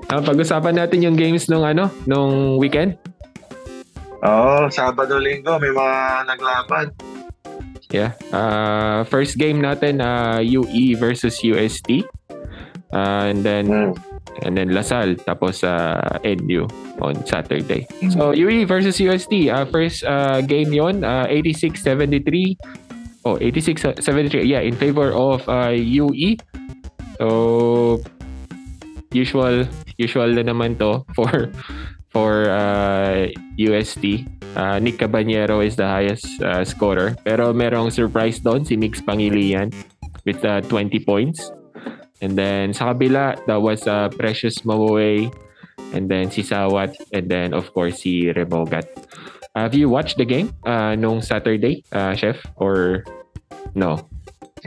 Pag-usapan natin yung games nung weekend. Sabado Linggo may mga naglaban. Yeah. First game natin UE versus UST. And then Lasal tapos NU on Saturday. So UE versus UST, first game yon, 86-73. 86-73, yeah, in favor of UE. So usual na naman to for UST. Nick Caballero is the highest scorer. Pero merong surprise doon, si Mix Pangilian with 20 points. And then sa kabila, that was Precious Mawaway, and then si Sawat, and then of course si Remogat. Have you watched the game nung Saturday, Chef? Or no?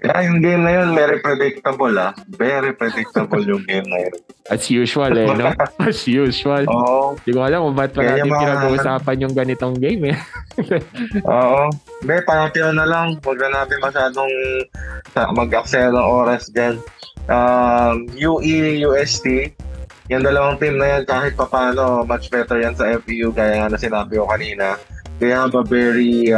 Yeah, yung game na yun, very predictable. Very predictable yung game na yun. As usual no? As usual. Oo. Hindi ko alam kung ba't pa natin pinag-uusapan yung ganitong game Oo. Hindi, pangatilo na lang. Huwag na natin masyadong mag-aksaya ng oras dyan. UE, UST, yung dalawang team na yan, kahit papano, much better yan sa FEU, gaya nga na sinabi ko kanina. They have a very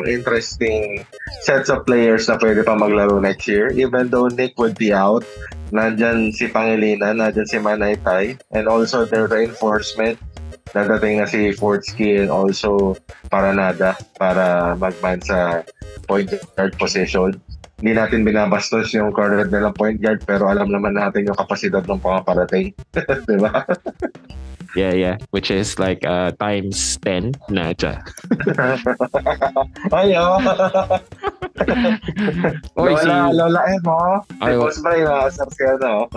interesting sets of players na pwede pa maglaro next year. Even though Nick would be out, nandyan si Pangilinan, nandyan si Manaytay, and also their reinforcement, nadating na si Fortsky and also Paranada para magman sa point guard position. Hindi natin binabastos yung corner nilang point guard, pero alam naman natin yung kapasidad ng pangaparating. Diba? Yeah. Which is like times 10 na siya. Ayo. Lola mo. Tapos ba yung asar siya, no?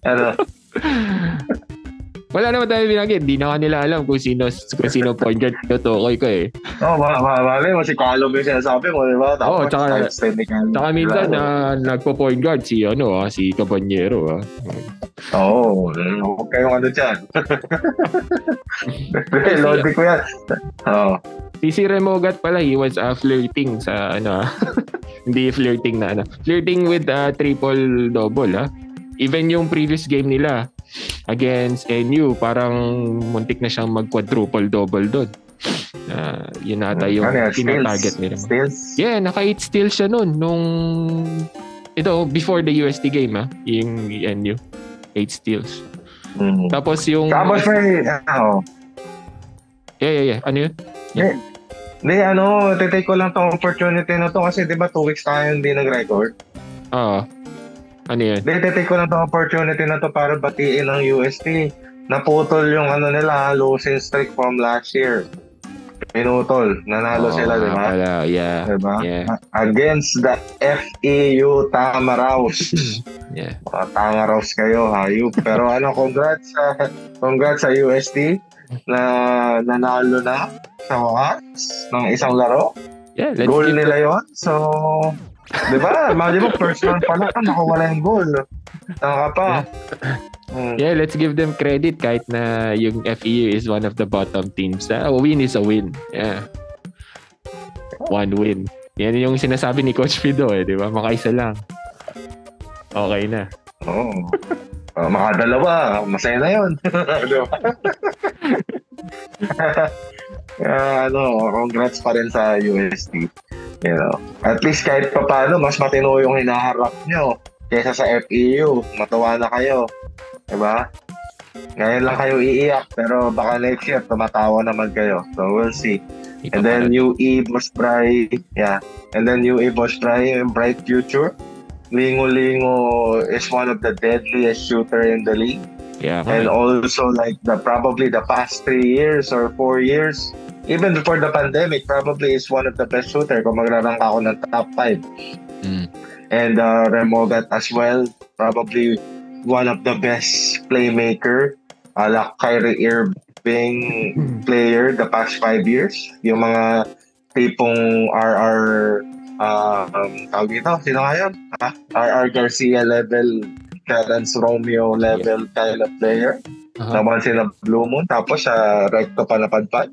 Ano? Wala naman tayo binagin. Di na kanila alam kung sino point guard tutukoy ko Mali mo si Calum yung sinasabi mo, di ba? Tsaka minsan nagpo-point guard si Caballero. Huwag kayong dyan. Lodi ko yan. Si Remogat pala, he was flirting sa hindi flirting na flirting with triple-double. Even yung previous game nila against NU, parang muntik na siyang mag-quadruple-double doon. Yun ata yung tina-target nila. Steals? Yeah, naka-8 steals siya nun before the UST game, yung NU. 8 steals. Tapos yung... Tapos may... Yeah. Ano yun? Yeah. Titake ko lang tong opportunity na to kasi di ba 2 weeks tayo hindi nag-record? Ano yun? Titake ko lang tong opportunity na to para batiin ng UST. Naputol yung nila, losing streak from last year. Pinutol. Nanalo sila, di ba? Yeah. Diba? Yeah. Against the FEU Tamaraws. Yeah. Tamaraws kayo, hayop. Pero congrats sa UST na nanalo na sa wakas ng isang laro. Yeah, goal nila yun. So, di ba? Imagine mo, first round pa lang, nakawala yung goal. Tanga pa. Yeah, let's give them credit kahit na yung FEU is one of the bottom teams. A win is a win. Yeah. One win. Yan yung sinasabi ni Coach Fido di ba? Makaisa lang. Okay na. Makadalawa. Masaya na yun. Di ba? Congrats pa rin sa UST. At least kahit pa paano, mas matino yung hinaharap nyo kaysa sa FEU. Matuwa na kayo. Diba? Ngayon lang kayo iiyak, pero baka next year tumatawa naman kayo. So we'll see. And then UE Bosbray, and then UE Bosbray, bright future. Lingo is one of the deadliest shooter in the league. Yeah. And also probably the past 3 years or 4 years, even before the pandemic, probably is one of the best shooter kung magrarangka ako ng top 5. And Remogat as well, probably one of the best playmaker, Kyrie Irving player the past 5 years. Yung mga tipong tawag dito, sino nga yun? RR Garcia level, Terence Romeo level kind of player. Naman sila Blue Moon, tapos recto pa napadpad.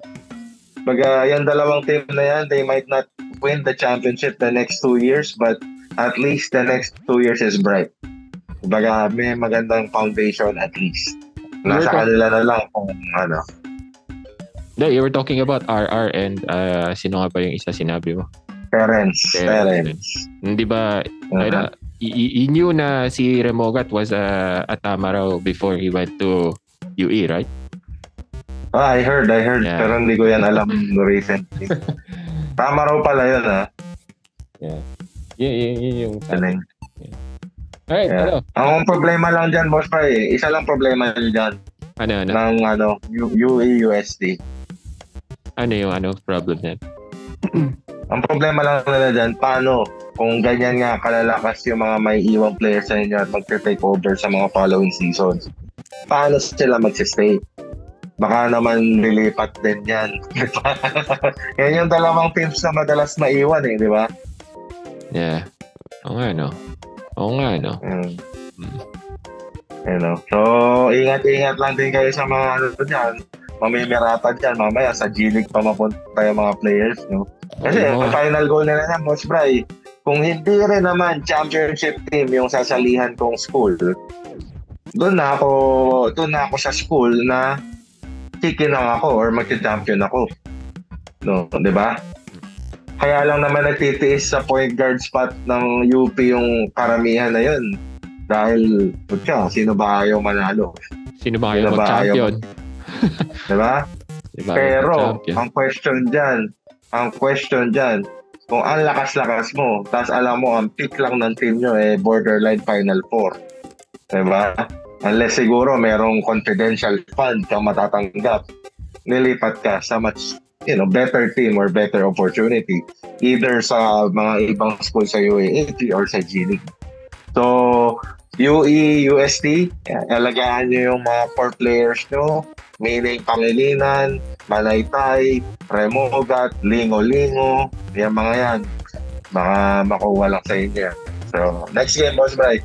Yung dalawang team na yan, they might not win the championship the next 2 years, but at least the next 2 years is bright. Kumbaga, may magandang foundation at least. Nasa kanila na lang kung ano. You were talking about RR and sino nga pa yung isa sinabi mo? Terence. Hindi ba, you knew na si Remogat was a tama raw before he went to UE, right? I heard. Yeah. Pero hindi ko yan alam recently. Tama raw pala yun, ha? Yeah. Yun yung... Galing. Yeah. Alright, yeah. Ang problema lang dyan, boss pa isa lang problema dyan. Ano? Ng UAUSD. Ano yung problem yan? Ang problema lang nila dyan, paano kung ganyan nga kalalakas yung mga may iwang players sa inyo at mag-take over sa mga following seasons? Paano sila mag-stay? Baka naman lilipat din yan. Yan yung dalawang teams na madalas maiwan di ba? Yeah. Oo nga, no? So, ingat-ingat lang din kayo sa mga dyan. Mamimirata dyan. Mamaya sa G-League pa mapunta yung mga players, no? Kasi ang final goal nila na, Boss Bray, kung hindi rin naman championship team yung sasalihan kong school, doon na ako sa school na kikinang ako or magti-champion ako. No, 'di ba? Kaya lang naman nagtitiis sa point guard spot ng UP yung karamihan na 'yun. Dahil sino ba ayaw manalo? Sino ba ayaw mag-champion? 'Di ba? Pero ang question diyan, kung ang lakas-lakas mo, tapos alam mo ang pick lang ng team nyo borderline Final Four. 'Di ba? Unless siguro merong confidential fund kang matatanggap, nilipat ka sa much better team or better opportunity either sa mga ibang school sa UAAP or sa G-League. So, UE, UST, alagaan nyo yung mga 4 players nyo, meaning Pangilinan, Manaytay, Remogat, Lingo-Lingo, yung mga yan. Baka makuha lang sa inyo. So, next game, Boss Bray.